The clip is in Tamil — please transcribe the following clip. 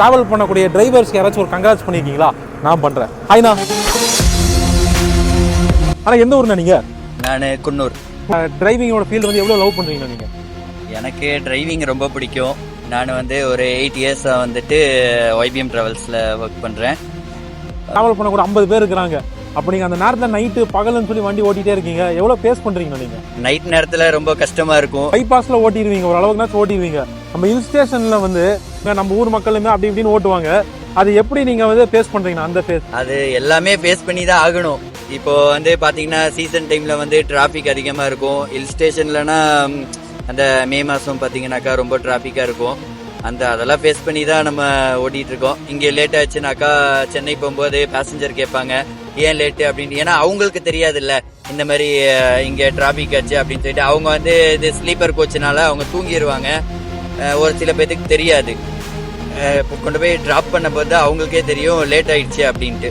டிராவல் பண்ணக்கூடிய டிரைவர்ஸ்க்கு யாராச்சும் ஒரு கங்க்ராட்ஸ் பண்ணியிருக்கீங்களா? நான் பண்ணுறேன். ஹாய்ண்ணா. ஆனால் எந்த ஊர்ண்ணா நீங்கள்? நான் குன்னூர். டிரைவிங்கோட ஃபீல்டு வந்து எவ்வளோ லவ் பண்ணுறீங்களா நீங்கள்? எனக்கு டிரைவிங் ரொம்ப பிடிக்கும். நான் வந்து ஒரு 8 இயர்ஸாக வந்துட்டு ஒய்பிஎம் ட்ராவல்ஸில் ஒர்க் பண்ணுறேன். ட்ராவல் பண்ணக்கூட 50 பேர் இருக்கிறாங்க. அப்போ நீங்கள் அந்த நேரத்தில் நைட்டு பகல்னு சொல்லி வண்டி ஓட்டிகிட்டே இருக்கீங்க, எவ்வளோ பேஸ் பண்ணுறீங்களா நீங்கள்? நைட் நேரத்தில் ரொம்ப கஷ்டமாக இருக்கும். பைபாஸில் ஓட்டிடுவீங்க, ஒரு அளவுக்குனாச்சும் ஓட்டிடுவீங்க. நம்ம ஹில் ஸ்டேஷனில் வந்து நம்ம ஊர் மக்களுமே அப்படி இப்படின்னு ஓட்டுவாங்க. அது எப்படி நீங்கள் வந்து ஃபேஸ் பண்ணுறீங்கன்னா அந்த ஃபேஸ்? அது எல்லாமே ஃபேஸ் பண்ணி தான் ஆகணும். இப்போ வந்து பார்த்தீங்கன்னா சீசன் டைமில் வந்து டிராஃபிக் அதிகமாக இருக்கும். ஹில் ஸ்டேஷன்லனா அந்த மே மாதம் பார்த்தீங்கன்னாக்கா ரொம்ப டிராஃபிக்காக இருக்கும். அதெல்லாம் ஃபேஸ் பண்ணி தான் நம்ம ஓட்டிகிட்டு இருக்கோம். இங்கே லேட் ஆச்சுனாக்கா சென்னை போகும்போது பேசஞ்சர் கேட்பாங்க ஏன் லேட்டு அப்படின்னு. ஏன்னா அவங்களுக்கு தெரியாதுல்ல இந்த மாதிரி இங்கே டிராஃபிக் ஆச்சு அப்படின்னு சொல்லிட்டு. அவங்க வந்து இது ஸ்லீப்பர் கோச்சுனால அவங்க தூங்கிடுவாங்க. ஒரு சில பேருக்கு தெரியாது. கொண்டு போய் ட்ராப் பண்ண போது அவங்களுக்கே தெரியும் லேட் ஆயிடுச்சு அப்படின்ட்டு.